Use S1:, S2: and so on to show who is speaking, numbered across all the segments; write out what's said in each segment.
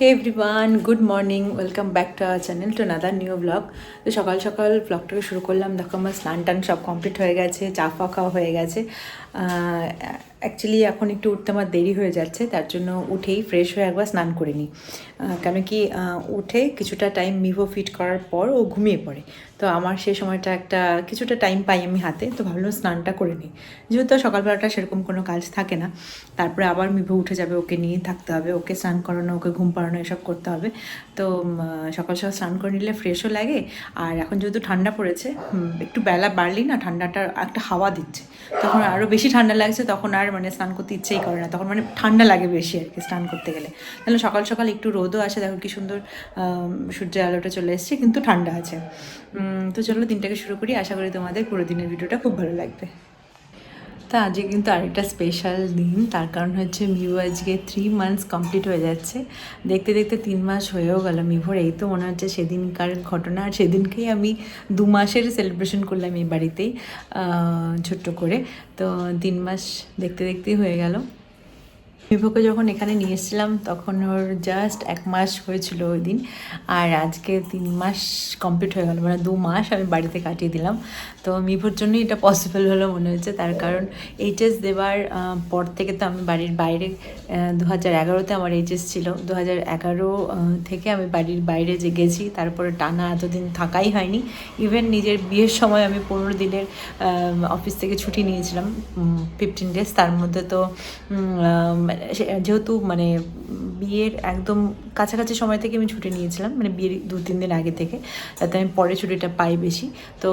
S1: Hey everyone, good morning, welcome back to our channel to another new blog. তো সকাল সকাল ব্লগটাকে শুরু করলাম। দেখো আমার স্নান টান সব কমপ্লিট হয়ে গেছে, চা ফা খাওয়া হয়ে গেছে। অ্যাকচুয়ালি এখন একটু উঠতে আমার দেরি হয়ে যাচ্ছে, তার জন্য উঠেই ফ্রেশ হয়ে একবার স্নান করে নিই। কেন কি উঠে কিছুটা টাইম মিভো ফিট করার পর ও ঘুমিয়ে পড়ে, তো আমার সেই সময়টা কিছুটা টাইম পাই আমি হাতে, তো ভাবলাম স্নানটা করে নিই। যেহেতু সকালবেলাটা সেরকম কোনো কাজ থাকে না, তারপরে আবার মিভো উঠে যাবে, ওকে নিয়ে থাকতে হবে, ওকে স্নান করানো, ওকে ঘুম পাড়ানো, এসব করতে হবে। তো সকাল সকাল স্নান করে নিলে ফ্রেশও লাগে। আর এখন যেহেতু ঠান্ডা পড়েছে, একটু বেলা বাড়লেই না ঠান্ডাটা একটা হাওয়া দিচ্ছে, তখন আরও বেশি ঠান্ডা লাগছে, তখন আর স্নান করতে ইচ্ছেই করে না, তখন ঠান্ডা লাগে বেশি আর কি স্নান করতে গেলে। তাহলে সকাল সকাল একটু রোদও আসে, দেখো কি সুন্দর সূর্যের আলোটা চলে এসছে, কিন্তু ঠান্ডা আছে। তো চলো দিনটাকে শুরু করি, আশা করি তোমাদের পুরো দিনের ভিডিওটা খুব ভালো লাগবে। তা আজকে কিন্তু আরেকটা স্পেশাল দিন, তার কারণ হচ্ছে মিভো আজকে 3 মান্থস কমপ্লিট হয়ে যাচ্ছে। দেখতে দেখতে 3 মাস হয়েও গেল মিভোর। এই তো মনে হচ্ছে সেদিনকার ঘটনা, আর সেদিনকেই আমি 2 মাসের সেলিব্রেশন করলাম এই বাড়িতেই, ছোট্ট করে। তো 3 মাস দেখতে দেখতেই হয়ে গেল। মিভোকে যখন এখানে নিয়ে এসেছিলাম তখন ওর জাস্ট 1 মাস হয়েছিল ওই দিন, আর আজকে 3 মাস কমপ্লিট হয়ে গেল, 2 মাস আমি বাড়িতে কাটিয়ে দিলাম। তো মিভোর জন্যই এটা পসিবল হলো মনে হচ্ছে, তার কারণ এইচএস দেওয়ার পর থেকে তো আমি বাড়ির বাইরে, 2011-তে আমার এইচএস ছিল, 2011 থেকে আমি বাড়ির বাইরে যে গেছি, তারপরে টানা এতদিন থাকাই হয়নি। ইভেন নিজের বিয়ের সময় আমি 15 দিনের অফিস থেকে ছুটি নিয়েছিলাম, 15 ডেজ। তার মধ্যে তো যেহেতু বিয়ের একদম কাছাকাছি সময় থেকে আমি ছুটি নিয়েছিলাম, বিয়ের 2-3 দিন আগে থেকে, যাতে আমি পরে ছুটিটা পাই বেশি। তো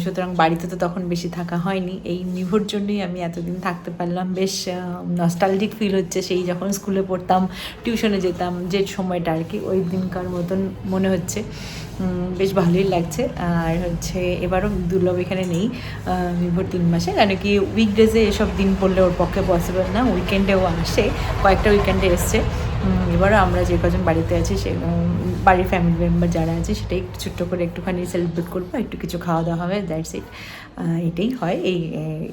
S1: সুতরাং বাড়িতে তো তখন বেশি থাকা হয়নি, এই মিভোর জন্যই আমি এতদিন থাকতে পারলাম। বেশ নস্টালজিক ফিল হচ্ছে, সেই যখন স্কুলে পড়তাম, টিউশনে যেতাম, যে সময়টা আর কি, ওই দিনকার মতন মনে হচ্ছে। বেশ ভালোই লাগছে। আর হচ্ছে এবারও দুর্লভ এখানে নেই মিভোর 3 মাসে, কেন কি উইকডেজে এসব দিন পড়লে ওর পক্ষে পসিবল না, উইকেন্ডেও আসে, কয়েকটা উইকেন্ডে এসছে। এবারও আমরা যে কজন বাড়িতে আছি, সে বাড়ির ফ্যামিলি মেম্বার যারা আছে, সেটাই ছোট্ট করে একটুখানি সেলিব্রেট করবো, একটু কিছু খাওয়া দাওয়া হবে, দ্যাটস ইট। এটাই হয়,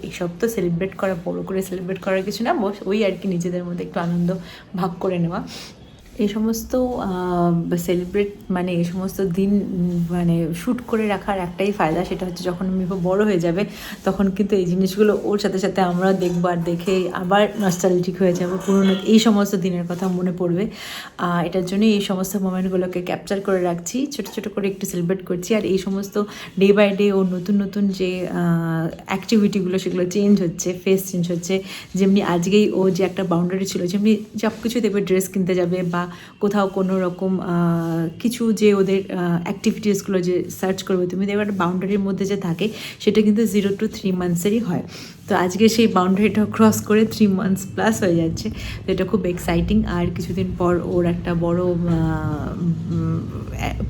S1: এইসব তো সেলিব্রেট করা, বড়ো করে সেলিব্রেট করার কিছু না, ওই আর কি নিজেদের মধ্যে একটু আনন্দ ভাগ করে নেওয়া। এই সমস্ত সেলিব্রেট এই সমস্ত দিন শ্যুট করে রাখার একটাই ফায়দা, সেটা হচ্ছে যখন মিভো বড় হয়ে যাবে, তখন কিন্তু এই জিনিসগুলো ওর সাথে সাথে আমরা দেখবো, আর দেখে আবার নস্টালজিক হয়ে যাবো, পুরোনো এই সমস্ত দিনের কথা মনে পড়বে। এটার জন্যই এই সমস্ত মোমেন্টগুলোকে ক্যাপচার করে রাখছি, ছোটো ছোটো করে একটু সেলিব্রেট করছি। আর এই সমস্ত ডে বাই ডে ও নতুন নতুন যে অ্যাক্টিভিটিগুলো, সেগুলো চেঞ্জ হচ্ছে, ফেস চেঞ্জ হচ্ছে। যেমনি আজকেই ও যে একটা বাউন্ডারি ছিল, যেমনি সব কিছু দেখবে, ড্রেস কিনতে যাবে বা কোথাও কোনো রকম কিছু যে ওদের অ্যাক্টিভিটিসগুলো যে সার্চ করবে, তুমি দেখবে একটা বাউন্ডারির মধ্যে যে থাকে, সেটা কিন্তু 0 to 3 মান্থসেরই হয়। তো আজকে সেই বাউন্ডারিটা ক্রস করে 3 মান্থস প্লাস হয়ে যাচ্ছে, তো এটা খুব এক্সাইটিং। আর কিছুদিন পর ওর একটা বড়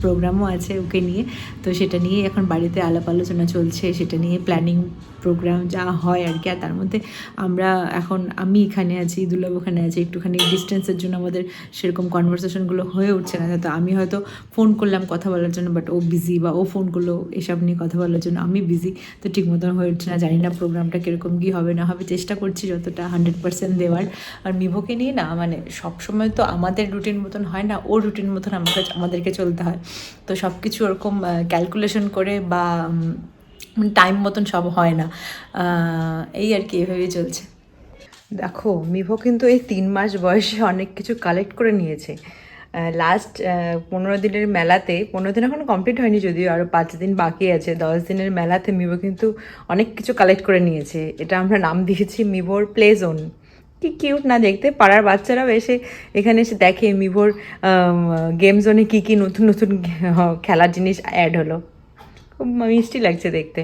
S1: প্রোগ্রামও আছে ওকে নিয়ে, তো সেটা নিয়ে এখন বাড়িতে আলাপ আলোচনা চলছে, সেটা নিয়ে প্ল্যানিং প্রোগ্রাম যা হয় আর কি। আর তার মধ্যে আমি এখানে আছি, দুর্লভ ওখানে আছে, একটুখানি ডিস্টেন্সের জন্য আমাদের সেরকম কনভারসেশনগুলো হয়ে উঠছে না। তো আমি হয়তো ফোন করলাম কথা বলার জন্য, বাট ও বিজি, বা ও ফোন করলো এসব নিয়ে কথা বলার জন্য, আমি বিজি, তো ঠিক মতন হয়ে উঠছে না। জানি না প্রোগ্রামটা কীরকম কী হবে না হবে, চেষ্টা করছি যতটা 100% দেওয়ার। আর মিভোকে নিয়ে না সবসময় তো আমাদের রুটিন মতন হয় না, ওর রুটিন মতন আমাদেরকে চলতে হয়। তো সব কিছু ওরকম ক্যালকুলেশন করে বা টাইম মতন সব হয় না, এই আর কি, এভাবেই চলছে। দেখো মিভো কিন্তু এই 3 মাস বয়সে অনেক কিছু কালেক্ট করে নিয়েছে। লাস্ট 15 দিনের মেলাতে, 15 দিন এখনও কমপ্লিট হয়নি যদিও, আরও 5 দিন বাকি আছে, 10 দিনের মেলাতে মিভো কিন্তু অনেক কিছু কালেক্ট করে নিয়েছে। এটা আমরা নাম দিয়েছি মিভোর প্লে জোন। কি কিউট না দেখতে, পাড়ার বাচ্চারাও এখানে এসে দেখে মিভোর গেম জোনে কী কী নতুন নতুন খেলার জিনিস অ্যাড হলো, খুব মিষ্টি লাগছে দেখতে।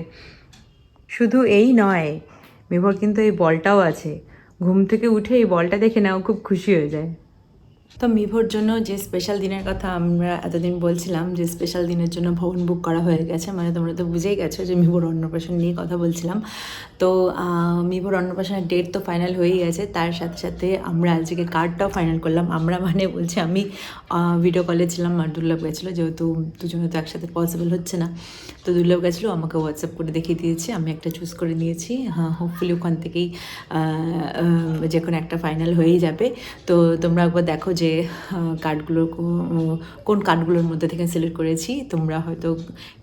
S1: শুধু এই নয়, মিভোর কিন্তু এই বলটাও আছে, ঘুম থেকে উঠে এই বলটা দেখে নাও খুব খুশি হয়ে যায়। তো মিভোর জন্য যে স্পেশাল দিনের কথা আমরা এতদিন বলছিলাম, যে স্পেশাল দিনের জন্য ভবন বুক করা হয়ে গেছে, তোমরা তো বুঝেই গেছো যে মিভোর অন্নপ্রাশন নিয়ে কথা বলছিলাম। তো মিভোর অন্নপ্রাশনের ডেট তো ফাইনাল হয়েই গেছে, তার সাথে সাথে আমরা আজকে কার্ডটাও ফাইনাল করলাম। আমরা বলছি, আমি ভিডিও কলে ছিলাম, আর দুর্লভ গেছিলো, যেহেতু দুজনে তো একসাথে পসিবল হচ্ছে না, তো দুর্লভ গেছিলো, আমাকে হোয়াটসঅ্যাপ করে দেখিয়ে দিয়েছি, আমি একটা চুজ করে নিয়েছি। হোপফুলি ওখান থেকেই যে কোনো একটা ফাইনাল হয়েই যাবে। তো তোমরা একবার দেখো যে কার্ডগুলো কোন কার্ডগুলোর মধ্যে থেকে সিলেক্ট করেছি। তোমরা হয়তো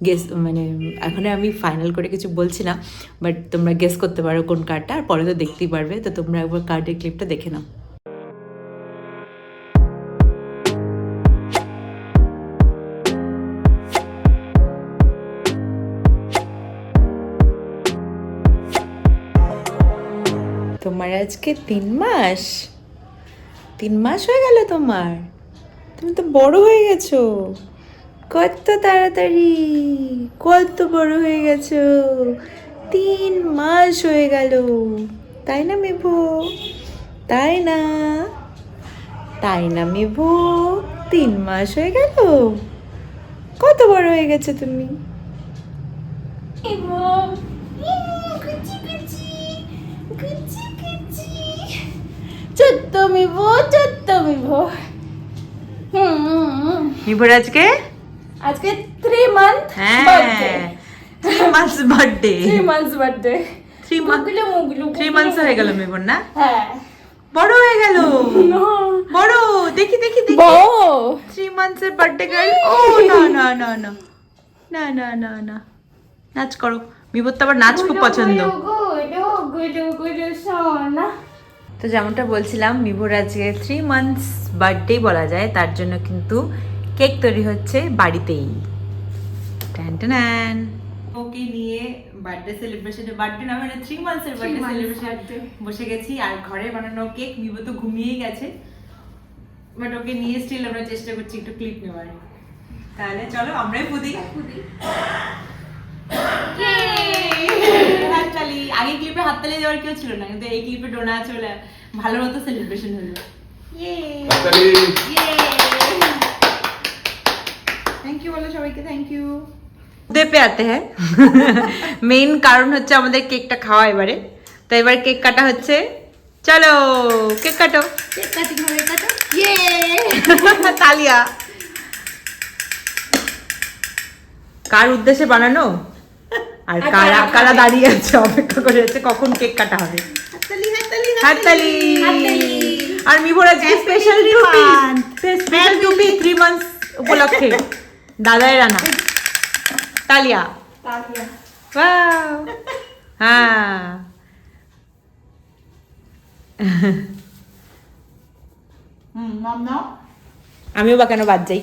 S1: গেস মানে এখন আমি ফাইনাল করে কিছু বলছি না, বাট তোমরা গেস করতে পারো কোন কার্ডটা, আর পরে তো দেখতেই পারবে। তো তোমরা একবার কার্ডের ক্লিপটা দেখে নাও। তোমার আজকে 3 মাস হয়ে গেল তোমার। তুমি তো বড় হয়ে গেছো, কত তাড়াতাড়ি, কত বড় হয়ে গেছো। 3 মাস হয়ে গেল, তাই না মিভু? তাই না, তাই না মিভু? 3 মাস হয়ে গেল, কত বড় হয়ে গেছো তুমি। ছোট্ট মিভু, ছোট্ট মিভু। মিভুর আজকে
S2: 3 month birthday.
S1: 3 months birthday.
S2: 3 months birthday.
S1: 3 months হয়ে গেল মিভুর না?
S2: হ্যাঁ,
S1: বড় হয়ে গেল, বড়। দেখি দেখি দেখি,
S2: বউ
S1: 3 months এর বার্থডে গার্ল। ও না না না না না না না না, নাচ করো। মিভুর তো আবার নাচ খুব পছন্দ। তো যেমনটা বলছিলাম, মিভুর আজকে 3 months বার্থডে বলা যায়, তার জন্য কিন্তু কেক তৈরি হচ্ছে বাড়িতেই। টান টান, ওকে নিয়ে বার্থডে সেলিব্রেশনে, বার্থডে না মানে 3 months এর বার্থডে সেলিব্রেশন বসে গেছি। আর ঘরে বানানো কেক, মিভু তো ঘুমিয়েই গেছে, বাট ওকে নিয়ে স্টিল আমরা চেষ্টা করছি একটু ক্লিপ নেওয়ার। তাহলে চলো আমরাই ফুদি। হাততালি, আগে ক্লিপে হাততালি দেওয়ার কেউ ছিল না, কিন্তু এই ক্লিপে ডোনা চলে ভালো মতো সেলিব্রেশন হলো। থ্যাংক ইউ বলো সবাইকে, থ্যাংক ইউ। দে পে আতে হ্যাঁ, মেইন কারণ হচ্ছে আমাদের কেকটা খাওয়া এবারে। তো এবার কেক কাটা হচ্ছে, চলো কেক কাটো। কেক কাটিং হবে, কাটো। ইয়ে তালিয়া। কার উদ্দেশ্যে বানানো আর কারা কারা দাঁড়িয়ে আছে অপেক্ষা করে আছে কখন কেক কাটা হবে। হাততালি। আর মিভুর আজকে স্পেশাল টুপি, স্পেশাল টুপি 3 months উপলক্ষে দাদাই রানা। তালিয়া। ওয়াও, হ্যাঁ। আমিও বা কেন বাদ যাই।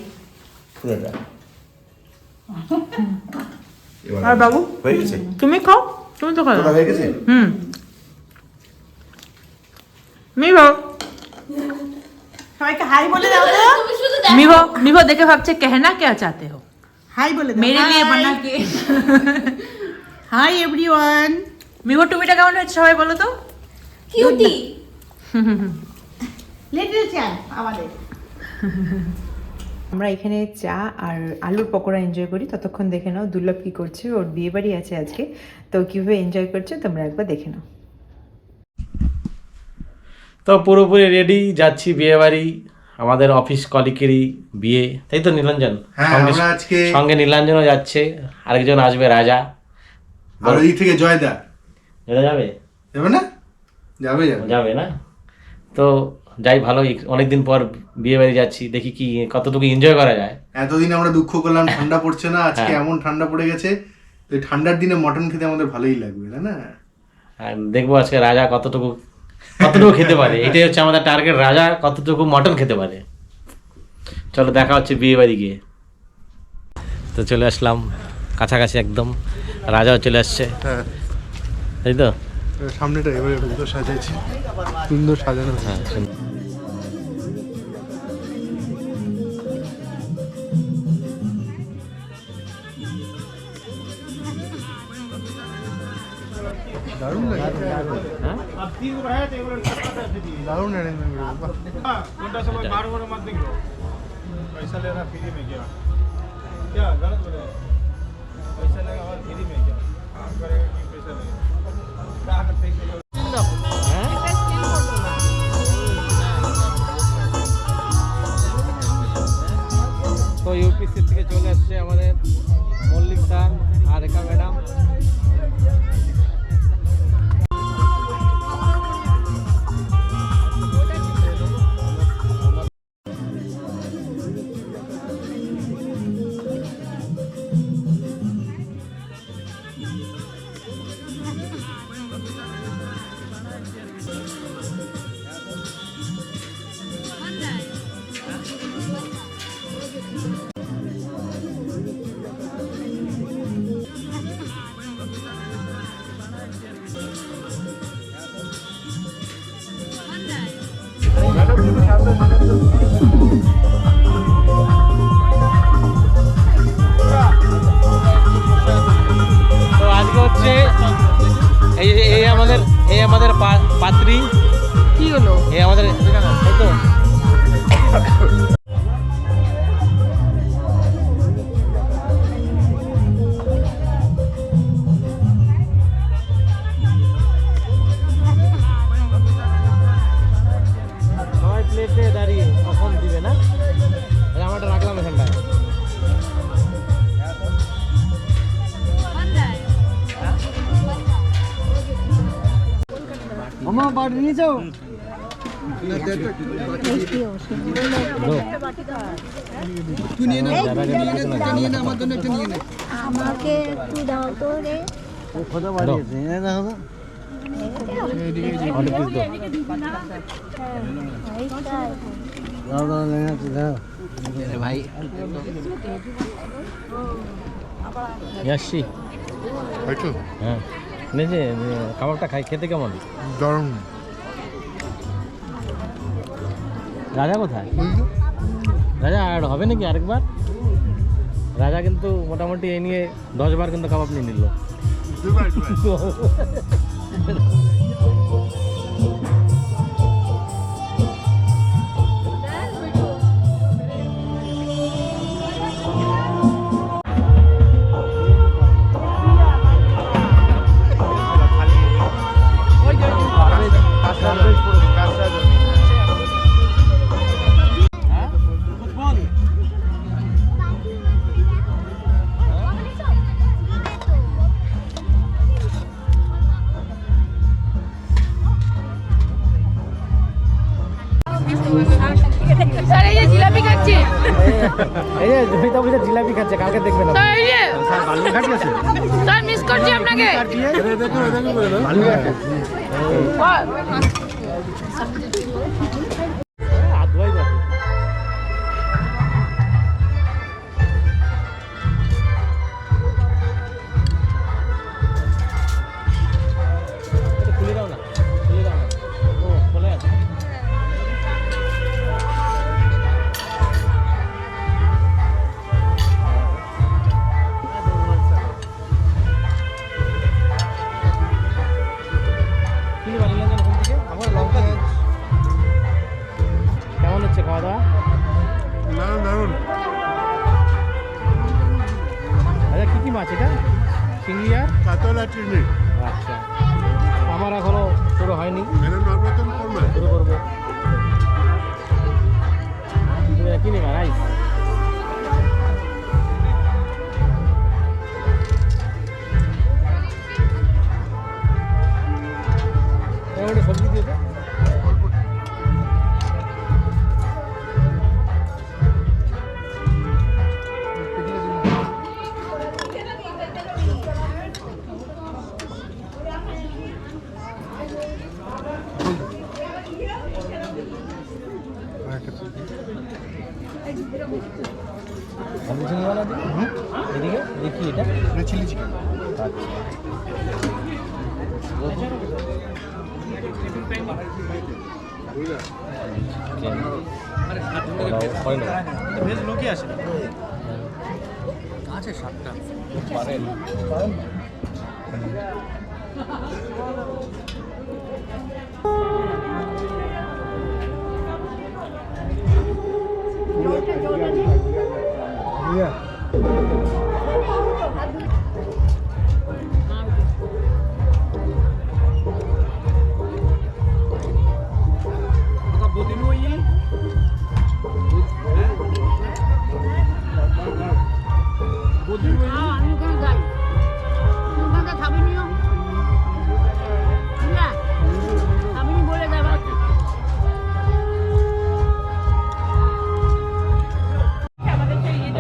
S1: আর বাবু তুমি খাও, তুমি তো খাও। মিভো
S2: সবাইকে হাই বলে দাও তো।
S1: मिवो देखे भावছে कहना क्या चाहते हो,
S2: हाय बोले दो।
S1: मेरे लिए बना के।
S2: Hi everyone.
S1: মিভো টুপিটা কেমন হয়েছে সবাই বলো তো।
S2: কিউটি লিটল চ্যাম্প আমাদের।
S1: আমরা এখানে চা আর আলুর পকোড়া এনজয় করি। ততক্ষণ দেখে নাও দুর্লভ কি করছে, ওর বিয়ে বাড়ি আছে আজকে, তো কিভাবে এনজয় করছে তোমরা একবার দেখে নাও।
S3: তো পুরোপুরি রেডি, যাচ্ছি বিয়ে বাড়ি, আমাদের অফিস কলিগেরই বিয়ে, তাই তো নীলাঞ্জন? সঙ্গে নীলাঞ্জনও যাচ্ছে, আরেকজন আসবে রাজা,
S4: আর ওই থেকে জয়দা।
S3: জয়দা যাবে?
S4: যাবে না? যাবে
S3: যাবে না? তো যাই, ভালো, অনেকদিন পর বিয়ে বাড়ি যাচ্ছি, দেখি কি কতটুকু এনজয় করা যায়।
S4: এতদিন আমরা দুঃখ করলাম ঠান্ডা পড়ছে না, আজকে এমন ঠান্ডা পড়ে গেছে, তো ঠান্ডার দিনে মটন খেতে আমাদের ভালোই লাগবে, তাই না?
S3: আর দেখবো আজকে রাজা কতটুকু খেতে পারে, এটাই হচ্ছে আমাদের টার্গেট, রাজা কতটুকু মটন খেতে পারে। চলো দেখা হচ্ছে বিয়ে বাড়ি গিয়ে। তো চলে আসলাম কাছাকাছি একদম, রাজাও চলে আসছে, তাই তো?
S4: সামনেটা এবারে সাজাইছি, সুন্দর সাজানো।
S3: হ্যাঁ,
S4: দারুণ লাগে, দারুণ অ্যারেঞ্জমেন্ট।
S5: घंटा समय 12 मत निकलो, पैसा लेना फ्री में क्या? क्या गलत बोले? पैसा लेगा और फ्री में क्या? आप करेगा कि पैसा लेगा? क्या करते हैं?
S3: তো ইউপিসি থেকে চলে আসছে আমাদের মল্লিক স্যার আর রেখা ম্যাডাম। তো আজকে হচ্ছে এই আমাদের পাত্রী
S2: কি হলো?
S3: এই আমাদের এই তো সবাই প্লেটে দাঁড়িয়ে কখন দিবে না? আমারটা রাখলাম এখানটায়।
S5: মামা বাড়ি নিয়ে যাও।
S6: আমাকে একটু দাও তো রে।
S3: ভাই আসছি। হ্যাঁ যে কাবাবটা খাই, খেতে কেমন?
S4: দারুণ।
S3: রাজা কোথায়? রাজা আর হবে নাকি আরেকবার? রাজা কিন্তু মোটামুটি এই নিয়ে 10 বার কিন্তু কাবাব নিয়ে নিল।
S7: স্যার এই যে জিলাপি খাচ্ছে,
S3: এই যে জমিতা বুঝে জিলাপি খাচ্ছে, কালকে দেখবে না।
S7: স্যার এই যে স্যার মিস করছি আপনাকে।
S3: খুলে দাও না, খুলে দাও না। ও খোলা আছে। কেমন হচ্ছে খাওয়া দাওয়া?
S4: দারুণ।
S3: আচ্ছা কি কি মাছ এটা? চিংড়ি আর
S4: কাতলা চিংড়ি।
S3: আচ্ছা, আমার এখনো শুরু হয়নি,
S4: করবে।
S3: শুরু করবো। কি নেবা? রাইস? সবজি দিয়েছে। এদিকে দেখি এটা
S4: চিলি চিকেন।
S5: ভেজ লোকই আসে।
S3: আছে 7টা।
S7: আমি ওখানে যাই, তুমি ওখানটা খাবিনিও না, খাবিনি বলে যাবা।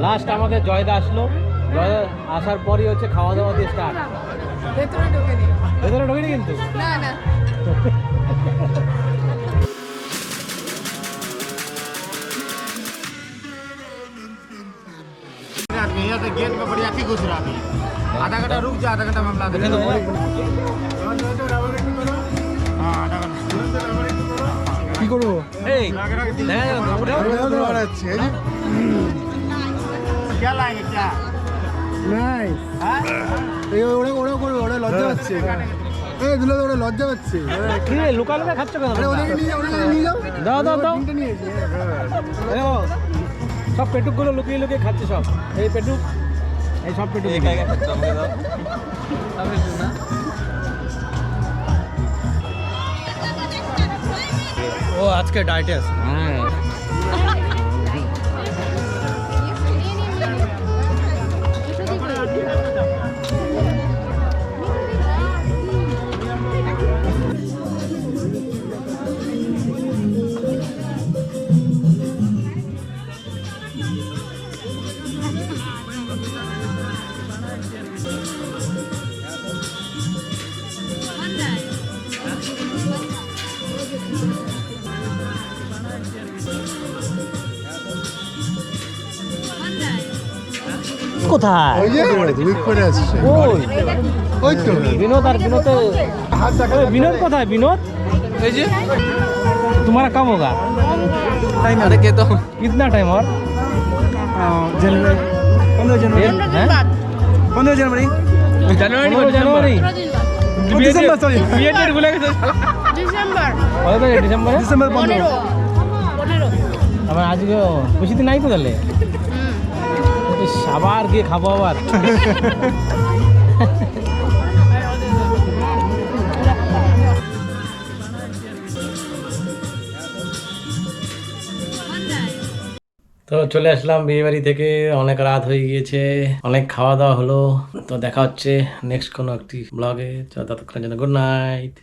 S3: লাস্ট আমাদের জয়দা আসলো, জয়দা আসার পরই হচ্ছে খাওয়া দাওয়া দিয়ে স্টার্ট। ভেতরে ঢোকেনি কিন্তু।
S7: না না
S5: यहाँ से गेट में बढ़िया की घुस रहा आधा घंटा रुक जा, आधा घंटा मामला हाँ आधा घंटा করবো
S3: এই দেখা গেল
S5: क्या लाएंगे क्या
S8: নাইস এই ওরা ওরা করবে ওরা লজ্জা পাচ্ছে এই দুলা ওরা লজ্জা পাচ্ছে
S3: কি রে লুকা লুকা খাচ্ছ কেন
S8: আরে ওদেরকে নিয়ে যাও
S3: দাও দাও দাও
S8: তিনটে নিয়েছি
S3: দেখো সব পেটুকগুলো লুকিয়ে লুকিয়ে খাচ্ছে সব এই পেটুক এই সব পেটুক
S5: ও আজকে ডায়েটে আছে
S3: হ্যাঁ কোথায়
S8: ওই যে উইক করে আসছে
S3: ওই
S8: ওই তো
S3: বিনোদ আর বিনোদ
S8: হাত দেখা
S3: विनोद কোথায় বিনোদ এই যে तुम्हारा कब होगा
S5: टाइम अरे के तो
S3: कितना टाइम और
S8: जनवरी 15 जनवरी 15 जनवरी
S3: जनवरी
S8: ডিসেম্বর সরি
S3: বিয়ে ডেট ভুলে গেছে
S7: ডিসেম্বর
S3: কবে থেকে ডিসেম্বরে
S8: ডিসেম্বর 15
S3: আমার আজকে বেশি দিন নাই তো তাহলে ইস, আবার গিয়ে খাবো আবার তো চলে আসলাম বিয়ে বাড়ি থেকে অনেক রাত হয়ে গিয়েছে অনেক খাওয়া দাওয়া হলো তো দেখা হচ্ছে নেক্সট কোনো একটি ব্লগে ততক্ষণের জন্য গুড নাইট